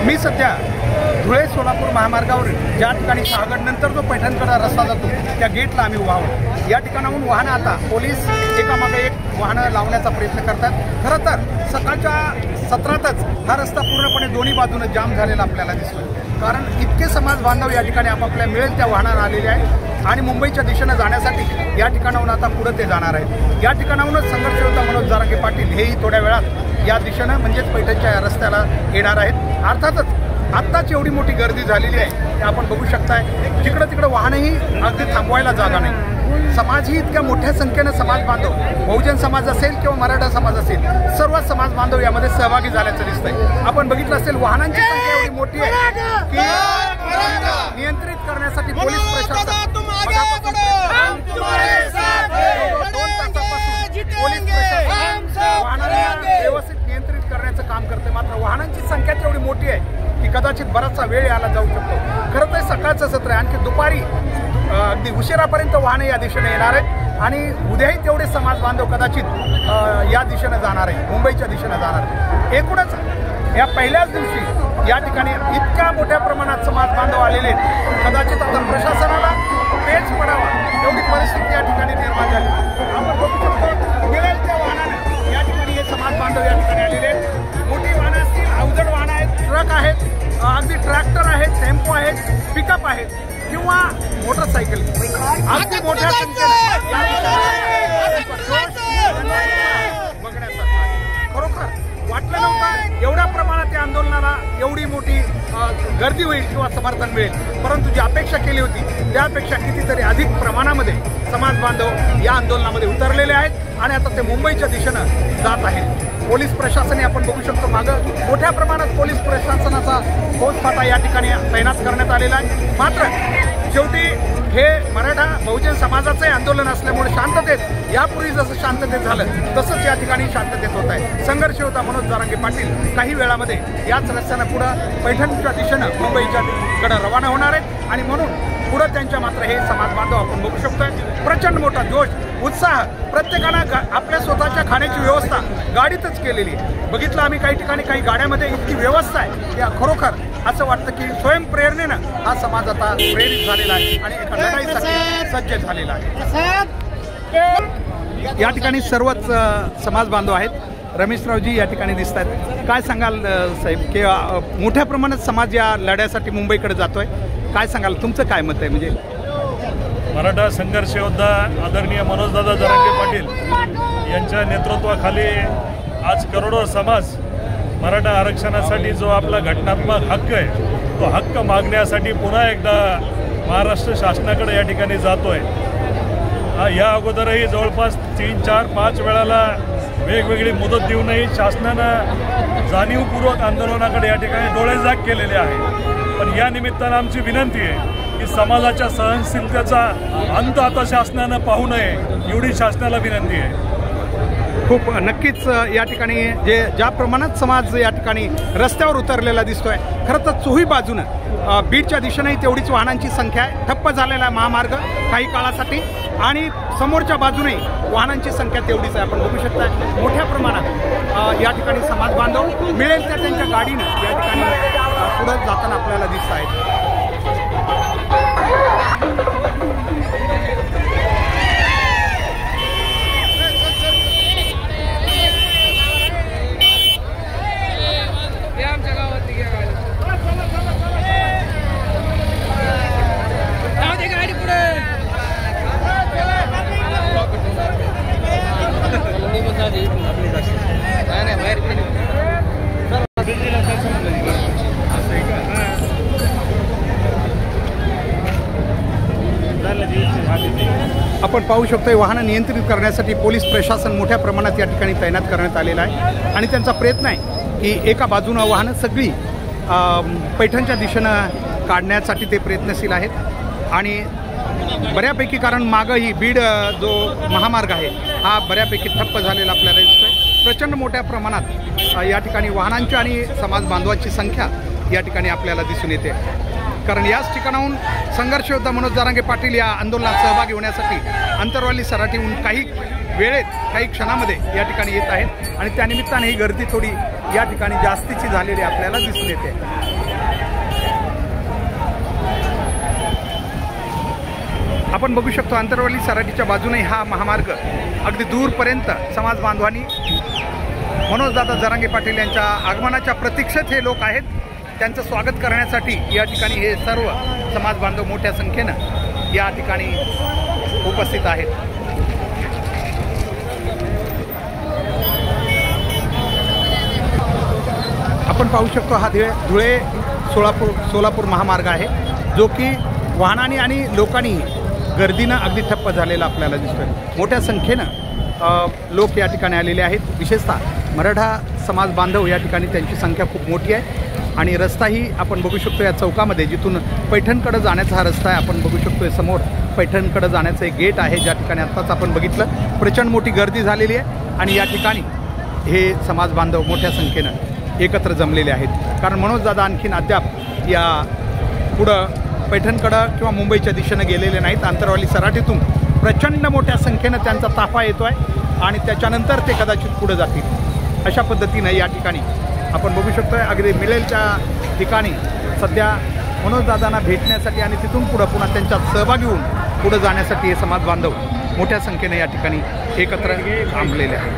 मी सध्या धुळे सोलापूर महामार्गावर ज्या ठिकाणी शहागडनंतर जो पैठणकडे रस्ता जातो त्या गेटला आम्ही उभा आहोत। या ठिकाणाहून वाहनं आता पोलीस एकामागे एक वाहनं लावण्याचा प्रयत्न करतात। खरं तर सकाळच्या सत्रातच हा रस्ता पूर्णपणे दोन्ही बाजूने जाम झालेला आपल्याला दिसतो, कारण इतके समाज बांधव या ठिकाणी आपापल्या मिळेल त्या वाहनांना आलेले आहेत आणि मुंबईच्या दिशेने जाण्यासाठी या ठिकाणाहून आता पुढे ते जाणार आहेत। या ठिकाणाहूनच संघर्ष योद्धा मनोज जरांगे पाटील हेही थोड्या वेळात या दिशेने म्हणजेच पैठणच्या या रस्त्याला येणार आहेत। अर्थातच आत्ताच एवढी मोठी गर्दी झालेली आहे ते आपण बघू शकताय। जिकडं तिकडं वाहनही अगदी थांबवायला जागा नाही। समाजही इतक्या मोठ्या संख्येने समाज बांधव, बहुजन समाज असेल किंवा मराठा समाज असेल, सर्व समाज बांधव यामध्ये सहभागी झाल्याचं दिसतंय। आपण बघितलं असेल वाहनांची संख्या एवढी मोठी आहे की नियंत्रित करण्यासाठी पोलीस प्रशासन वाहनांना व्यवस्थित नियंत्रित करण्याचं काम करते। मात्र वाहनांची संख्या एवढी मोठी आहे की कदाचित बराचसा वेळ याला जाऊ शकतो। खरं तर सकाळचं सत्र आहे, आणखी दुपारी अगदी उशिरापर्यंत वाहने या दिशेने येणार आहेत आणि उद्याही तेवढे समाज बांधव कदाचित या दिशेने जाणार आहे, मुंबईच्या दिशेने जाणार। एकूणच या पहिल्याच दिवशी या ठिकाणी इतक्या मोठ्या प्रमाणात समाज बांधव आलेले आहेत, कदाचित आता प्रशासनाला पेच पडावा एवढी परिस्थिती या ठिकाणी निर्माण झाली। आपण बघू शकतो मिळेल त्या वाहनाने या ठिकाणी हे समाज बांधव या ठिकाणी आलेले आहेत। मोठी वाहनं असतील, अवजड वाहनं आहेत, ट्रक आहेत, अगदी ट्रॅक्टर आहेत, टेम्पो आहेत, पिकअप आहेत किंवा मोटरसायकल, अगदी मोठ्या संख्येने खरोखर वाटलं नव्हतं एवढ्या प्रमाणात या आंदोलनाला एवढी मोठी गर्दी होईल किंवा समर्थन मिळेल, परंतु जी अपेक्षा केली होती त्यापेक्षा कितीतरी अधिक प्रमाणामध्ये समाज बांधव या आंदोलनामध्ये उतरलेले आहेत आणि आता ते मुंबईच्या दिशेनं जात आहेत। पोलीस प्रशासन आपण बघू शकतो मागं मोठ्या प्रमाणात पोलीस प्रशासनाचा फौजफाटा या ठिकाणी तैनात करण्यात आलेला आहे। मात्र शेवटी हे मराठा बहुजन समाजाचे आंदोलन असल्यामुळे शांततेत यापूर्वी जसं शांततेत झालं तसंच या ठिकाणी शांततेत होत आहे। संघर्ष होता मनोज जरांगे पाटील काही वेळामध्ये याच रस्त्यानं पुढं पैठणच्या दिशेनं मुंबईच्या कडे रवाना होणार आहेत आणि म्हणून पुढं त्यांच्या मात्र हे समाज बांधव आपण बघू शकतोय प्रचंड मोठा जोश उत्साह, प्रत्येकानं आपल्या स्वतःच्या खाण्याची व्यवस्था गाडीतच केलेली आहे। बघितलं आम्ही काही ठिकाणी काही गाड्यामध्ये इतकी व्यवस्था आहे या खरोखर असं वाटतं की स्वयंप्रेरणेनं हा समाज आता प्रेरित झालेला आहे आणि एका लढाईसाठी सज्ज झालेला आहे। या ठिकाणी सर्वच समाज बांधव आहेत। रमेशरावजी या ठिकाणी दिसत आहेत, काय सांगाल साहेब की मोठ्या प्रमाणात समाज या लढ्यासाठी मुंबईकडे जातोय, काय सांगाल, तुमचं काय मत आहे? म्हणजे मराठा संघर्ष योद्धा आदरणीय मनोजदादा जरांगे पाटील यांच्या नेतृत्वाखाली आज करोडो समाज मराठा आरक्षणासाठी जो आपला घटनात्मक हक्क आहे तो हक्क मागण्यासाठी पुन्हा एकदा महाराष्ट्र शासनाकडे या ठिकाणी जातोय। या अगोदरही जवळपास 3, 4, 5 वेळाला वेगवेगळी मुदत देऊनही शासनानं जाणीवपूर्वक आंदोलनाकडे या ठिकाणी डोळेझाक केलेले आहे। पण या निमित्तानं आमची विनंती आहे की समाजाच्या सहनशीलतेचा अंत आता शासनानं पाहू नये एवढी शासनाला विनंती आहे। खूप नक्कीच या ठिकाणी ज्या प्रमाणात समाज या ठिकाणी रस्त्यावर उतरलेला दिसतोय, खरं तर चोही बाजूनं बीडच्या दिशेनेही तेवढीच वाहनांची संख्या आहे, ठप्प झालेला आहे महामार्ग काही काळासाठी आणि समोरच्या बाजूने वाहनांची संख्या तेवढीच आहे। आपण बघू शकता मोठ्या प्रमाणात या ठिकाणी समाज बांधव मिळेल त्या त्यांच्या गाडीनं या ठिकाणी पुढे जाताना आपल्याला दिसत आहेत। आपण पाहू शकतो वाहनं नियंत्रित करण्यासाठी पोलीस प्रशासन मोठ्या प्रमाणात या ठिकाणी तैनात करण्यात आलेला आहे आणि त्यांचा प्रयत्न आहे की एका बाजूनं वाहनं सगळी पैठणच्या दिशेनं काढण्यासाठी ते प्रयत्नशील आहेत आणि बऱ्यापैकी कारण मागंही बीड जो महामार्ग आहे हा बऱ्यापैकी ठप्प झालेला आपल्याला दिसतोय। प्रचंड मोठ्या प्रमाणात या ठिकाणी वाहनांची आणि समाज बांधवांची संख्या या ठिकाणी आपल्याला दिसून येते, कारण याच ठिकाणाहून संघर्ष योद्धा मनोज जरांगे पाटील या आंदोलनात सहभागी होण्यासाठी अंतरवाली सराटीहून काही वेळेत काही क्षणामध्ये या ठिकाणी येत आहेत आणि त्यानिमित्ताने ही गर्दी थोडी या ठिकाणी जास्तीची झालेली आपल्याला दिसून येते. आपण बघू शकतो आंतरवली सराटीच्या बाजूने हा महामार्ग अगदी दूरपर्यंत समाज बांधवांनी मनोजदादा जरांगे पाटील यांच्या आगमनाच्या प्रतीक्षेत हे लोक आहेत. त्यांचं स्वागत करण्यासाठी या ठिकाणी हे सर्व समाज बांधव मोठ्या संख्येनं या ठिकाणी उपस्थित आहेत. आपण पाहू शकतो हा धुळे सोलापूर महामार्ग आहे, जो की वाहनांनी आणि लोकांनी गर्दीनं अगदी ठप्प झालेला आपल्याला दिसतोय. मोठ्या संख्येनं लोक या ठिकाणी आलेले आहेत. विशेषतः मराठा समाज बांधव या ठिकाणी त्यांची संख्या खूप मोठी आहे. आणि रस्ताही आपण बघू शकतो या चौकामध्ये, जिथून पैठणकडे जाण्याचा हा रस्ता आहे. आपण बघू शकतो समोर पैठणकडे जाण्याचं एक गेट आहे, ज्या ठिकाणी आत्ताच आपण बघितलं प्रचंड मोठी गर्दी झालेली आहे. आणि या ठिकाणी हे समाज बांधव मोठ्या संख्येनं एकत्र जमलेले आहेत. कारण मनोजदादा आणखीन अद्याप या पुढं पैठणकडं किंवा मुंबईच्या दिशेनं गेलेले नाहीत. आंतरवाली सराटीतून प्रचंड मोठ्या संख्येनं त्यांचा ताफा येतो आहे आणि त्याच्यानंतर ते कदाचित पुढे जातील. अशा पद्धतीनं या ठिकाणी आपण बघू शकतो अगदी मिळेल त्या ठिकाणी सध्या मनोजदादांना भेटण्यासाठी आणि तिथून पुन्हा त्यांच्यात सहभागी होऊन पुढे जाण्यासाठी हे समाज बांधव मोठ्या संख्येने या ठिकाणी एकत्र थांबलेले आहेत.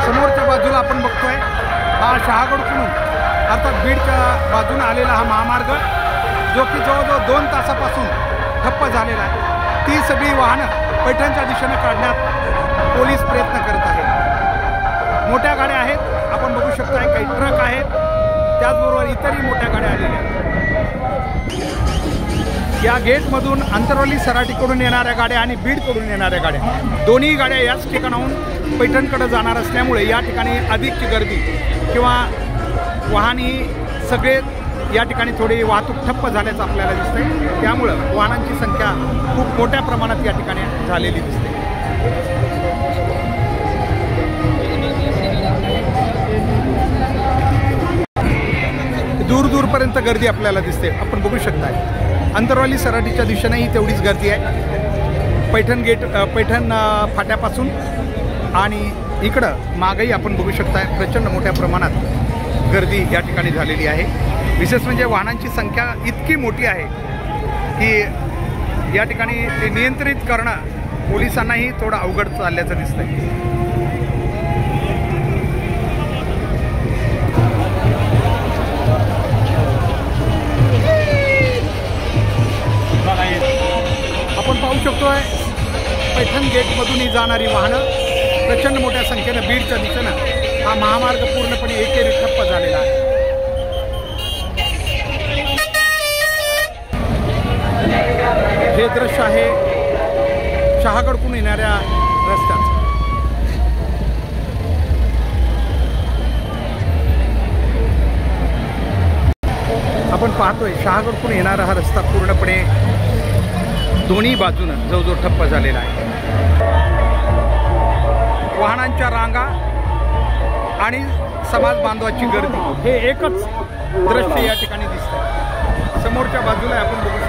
समोरच्या बाजूला आपण बघतोय हा शहागडकडून अर्थात बीडच्या बाजूने आलेला हा महामार्ग, जो की जवळजवळ 2 तासापासून ठप्प झालेला आहे. ती सगळी वाहनं पैठणच्या दिशेने काढण्यात पोलीस प्रयत्न करत आहेत. मोठ्या गाड्या आहेत, आपण बघू शकता काही ट्रक आहेत, त्याचबरोबर इतरही मोठ्या गाड्या आलेल्या आहेत. या गेटमधून आंतरवली सराटीकडून येणाऱ्या गाड्या आणि बीडकडून येणाऱ्या गाड्या दोन्ही गाड्या याच ठिकाणाहून पैठणकडे जाणार असल्यामुळे या ठिकाणी अधिकची गर्दी किंवा वाहन ही सगळे या ठिकाणी थोडी वाहतूक ठप्प झाल्याचं आपल्याला दिसतंय. त्यामुळं वाहनांची संख्या खूप मोठ्या प्रमाणात या ठिकाणी झालेली दिसते. दूरपर्यंत गर्दी आपल्याला दिसते. आपण बघू शकता आंतरवाली सराटीच्या दिशेनेही तेवढीच गर्दी आहे. पैठण फाट्यापासून आणि इकडं मागही आपण बघू शकता प्रचंड मोठ्या प्रमाणात गर्दी या ठिकाणी झालेली आहे. विशेष म्हणजे वाहनांची संख्या इतकी मोठी आहे की या ठिकाणी ते नियंत्रित करणं पोलिसांनाही थोडं अवघड चालल्याचं दिसतंय. आपण पाहू शकतोय पैठण गेटमधूनही जाणारी वाहनं प्रचंड मोठ्या संख्येनं बीडच्या दिशेनं हा महामार्ग पूर्णपणे एकेरी ठप्प झालेला आहे. हे दृश्य आहे शहागडकडून येणाऱ्या रस्त्याचं. आपण पाहतोय शहागडकडून येणारा हा रस्ता पूर्णपणे दोन्ही बाजूनं जवळजवळ ठप्प झालेला आहे. वाहनांच्या रांगा आणि समाज बांधवाची गर्दी हे एकच दृश्य या ठिकाणी दिसतं. समोरच्या बाजूला आपण बघू